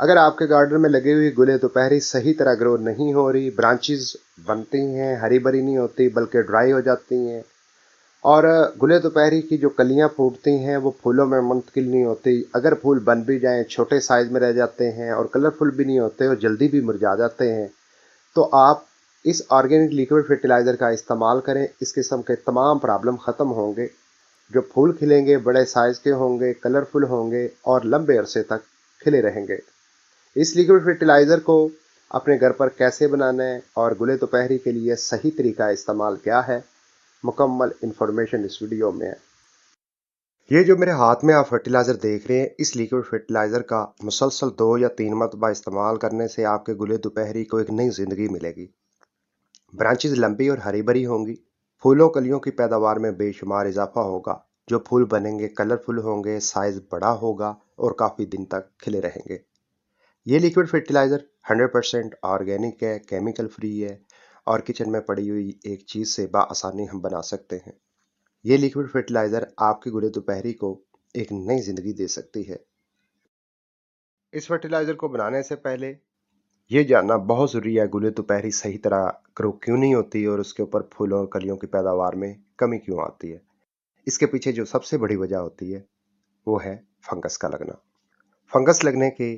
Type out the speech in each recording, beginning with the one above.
अगर आपके गार्डन में लगी हुई गुले दोपहरी सही तरह ग्रो नहीं हो रही, ब्रांचेस बनती हैं हरी भरी नहीं होती बल्कि ड्राई हो जाती हैं, और गुले दोपहरी की जो कलियां फूटती हैं वो फूलों में मुंतकिल नहीं होती, अगर फूल बन भी जाएं छोटे साइज में रह जाते हैं और कलरफुल भी नहीं होते और जल्दी भी मुरझा जाते हैं, तो आप इस ऑर्गेनिक लिक्विड फर्टिलाइज़र का इस्तेमाल करें। इस किस्म के तमाम प्रॉब्लम ख़त्म होंगे। जो फूल खिलेंगे बड़े साइज़ के होंगे, कलरफुल होंगे और लंबे अरसे तक खिले रहेंगे। इस लिक्विड फर्टिलाइज़र को अपने घर पर कैसे बनाना है और गुले दोपहरी के लिए सही तरीका इस्तेमाल क्या है, मुकम्मल इन्फॉर्मेशन इस वीडियो में है। ये जो मेरे हाथ में आप फर्टिलाइज़र देख रहे हैं, इस लिक्विड फर्टिलाइज़र का मुसलसल 2 या 3 मरतबा इस्तेमाल करने से आपके गुले दोपहरी को एक नई ज़िंदगी मिलेगी। ब्रांचेस लंबी और हरी भरी होंगी, फूलों कलियों की पैदावार में बेशुमार इजाफा होगा, जो फूल बनेंगे कलरफुल होंगे, साइज बड़ा होगा और काफ़ी दिन तक खिले रहेंगे। ये लिक्विड फर्टिलाइज़र 100% ऑर्गेनिक है, केमिकल फ्री है और किचन में पड़ी हुई एक चीज़ से बआसानी हम बना सकते हैं। ये लिक्विड फर्टिलाइज़र आपके गुले दोपहरी को एक नई ज़िंदगी दे सकती है। इस फर्टिलाइज़र को बनाने से पहले ये जानना बहुत ज़रूरी है, गुले दोपहरी सही तरह ग्रो क्यों नहीं होती और उसके ऊपर फूलों और कलियों की पैदावार में कमी क्यों आती है। इसके पीछे जो सबसे बड़ी वजह होती है वो है फंगस का लगना। फंगस लगने की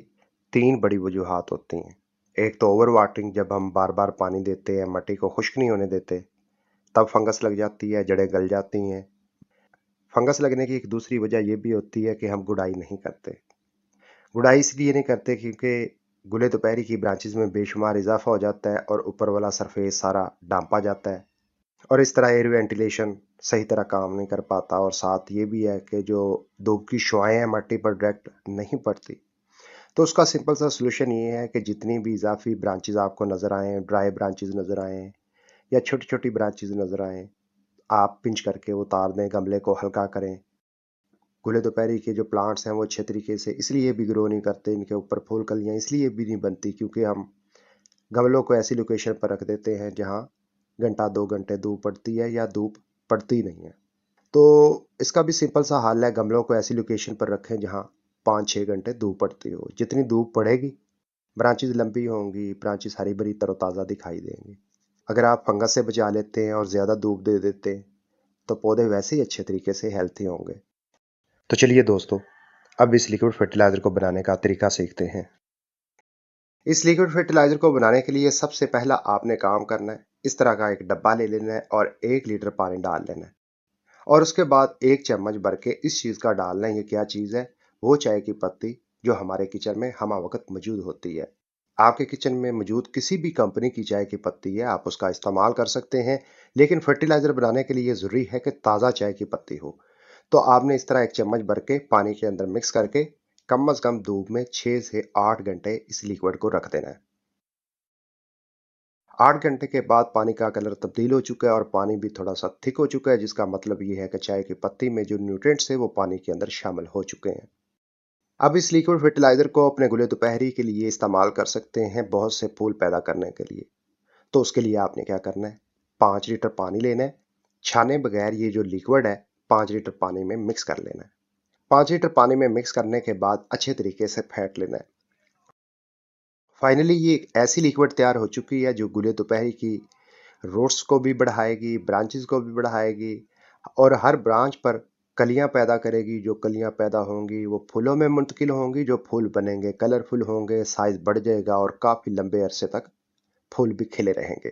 3 बड़ी वजूहात होती हैं। एक तो ओवर वाटरिंग, जब हम बार बार पानी देते हैं, मिट्टी को खुश्क नहीं होने देते, तब फंगस लग जाती है, जड़ें गल जाती हैं। फंगस लगने की एक दूसरी वजह यह भी होती है कि हम गुड़ाई नहीं करते। गुड़ाई इसलिए नहीं करते क्योंकि गुले दोपहरी की ब्रांचेस में बेशुमार इजाफा हो जाता है और ऊपर वाला सरफेस सारा डांपा जाता है और इस तरह एयर वेंटिलेशन सही तरह काम नहीं कर पाता, और साथ ये भी है कि जो धूप की शुआएं हैं मट्टी पर डायरेक्ट नहीं पड़ती। तो उसका सिंपल सा सोल्यूशन ये है कि जितनी भी इजाफी ब्रांचेस आपको नज़र आए, ड्राई ब्रांचेस नज़र आए या छोटी छोटी ब्रांचेस नज़र आए, आप पिंच करके उतार दें, गमले को हल्का करें। गुले दोपहरी के जो प्लांट्स हैं वो अच्छे तरीके से इसलिए भी ग्रो नहीं करते, इनके ऊपर फूल कलियां इसलिए भी नहीं बनती क्योंकि हम गमलों को ऐसी लोकेशन पर रख देते हैं जहां घंटा 2 घंटे धूप पड़ती है या धूप पड़ती नहीं है। तो इसका भी सिंपल सा हल है, गमलों को ऐसी लोकेशन पर रखें जहां 5-6 घंटे धूप पड़ती हो। जितनी धूप पड़ेगी ब्रांचेस लंबी होंगी, ब्रांचेस हरी भरी तरोताज़ा दिखाई देंगी। अगर आप फंगस से बचा लेते हैं और ज़्यादा धूप दे देते हैं तो पौधे वैसे ही अच्छे तरीके से हेल्थी होंगे। तो चलिए दोस्तों, अब इस लिक्विड फर्टिलाइज़र को बनाने का तरीका सीखते हैं। इस लिक्विड फर्टिलाइज़र को बनाने के लिए सबसे पहला आपने काम करना है, इस तरह का एक डब्बा ले लेना है और 1 लीटर पानी डाल लेना है और उसके बाद 1 चम्मच भर के इस चीज़ का डालना है। ये क्या चीज़ है? वो चाय की पत्ती जो हमारे किचन में हमा वक्त मौजूद होती है। आपके किचन में मौजूद किसी भी कंपनी की चाय की पत्ती है, आप उसका इस्तेमाल कर सकते हैं, लेकिन फर्टिलाइज़र बनाने के लिए ज़रूरी है कि ताज़ा चाय की पत्ती हो। तो आपने इस तरह 1 चम्मच भर के पानी के अंदर मिक्स करके कम से कम धूप में 6 से 8 घंटे इस लिक्विड को रख देना है। 8 घंटे के बाद पानी का कलर तब्दील हो चुका है और पानी भी थोड़ा सा थिक हो चुका है, जिसका मतलब ये है कि चाय की पत्ती में जो न्यूट्रिएंट्स है वो पानी के अंदर शामिल हो चुके हैं। अब इस लिक्विड फर्टिलाइज़र को अपने गुले दोपहरी के लिए इस्तेमाल कर सकते हैं, बहुत से फूल पैदा करने के लिए। तो उसके लिए आपने क्या करना है, 5 लीटर पानी लेना है, छाने बगैर ये जो लिक्विड है 5 लीटर पानी में मिक्स कर लेना है। 5 लीटर पानी में मिक्स करने के बाद अच्छे तरीके से फेंट लेना है। फाइनली ये एक ऐसी लिक्विड तैयार हो चुकी है जो गुले दोपहरी की रूट्स को भी बढ़ाएगी, ब्रांचेस को भी बढ़ाएगी और हर ब्रांच पर कलियां पैदा करेगी। जो कलियां पैदा होंगी वो फूलों में मुंतकिल होंगी, जो फूल बनेंगे कलरफुल होंगे, साइज बढ़ जाएगा और काफ़ी लंबे अरसे तक फूल भी खिले रहेंगे।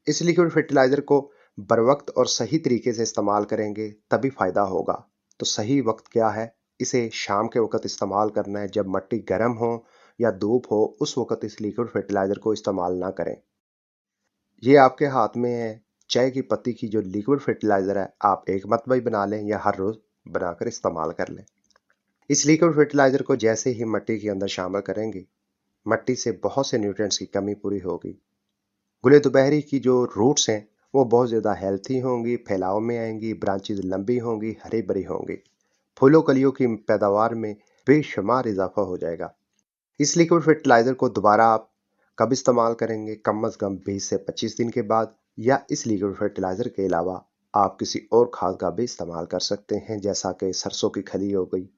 इस लिक्विड फर्टिलाइज़र को बर वक्त और सही तरीके से इस्तेमाल करेंगे तभी फ़ायदा होगा। तो सही वक्त क्या है? इसे शाम के वक्त इस्तेमाल करना है, जब मिट्टी गर्म हो या धूप हो उस वक्त इस लिक्विड फर्टिलाइज़र को इस्तेमाल ना करें। ये आपके हाथ में है। चाय की पत्ती की जो लिक्विड फर्टिलाइज़र है, आप एक मरतबा ही बना लें या हर रोज़ बनाकर इस्तेमाल कर लें। इस लिक्विड फर्टिलाइज़र को जैसे ही मिट्टी के अंदर शामिल करेंगे, मिट्टी से बहुत से न्यूट्रिएंट्स की कमी पूरी होगी। गुले दोपहरी की जो रूट्स हैं वो बहुत ज़्यादा हेल्थी होंगी, फैलाव में आएंगी, ब्रांचेस लंबी होंगी, हरी भरी होंगी, फूलों कलियों की पैदावार में बेशुमार इजाफा हो जाएगा। इस लिक्विड फर्टिलाइज़र को दोबारा आप कब इस्तेमाल करेंगे? कम अज़ कम 20 से 25 दिन के बाद, या इस लिक्विड फर्टिलाइज़र के अलावा आप किसी और खाद का भी इस्तेमाल कर सकते हैं, जैसा कि सरसों की खली हो गई,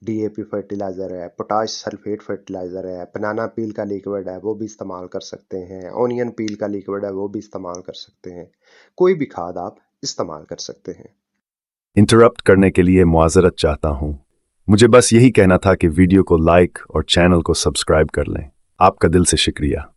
डीएपी फर्टिलाइज़र है, पोटाश सल्फेट फर्टिलाइज़र है, बनाना पील का लिक्विड है वो भी इस्तेमाल कर सकते हैं, ऑनियन पील का लिक्विड है वो भी इस्तेमाल कर सकते हैं। कोई भी खाद आप इस्तेमाल कर सकते हैं। इंटरप्ट करने के लिए मुआज़रत चाहता हूँ। मुझे बस यही कहना था कि वीडियो को लाइक और चैनल को सब्सक्राइब कर लें। आपका दिल से शुक्रिया।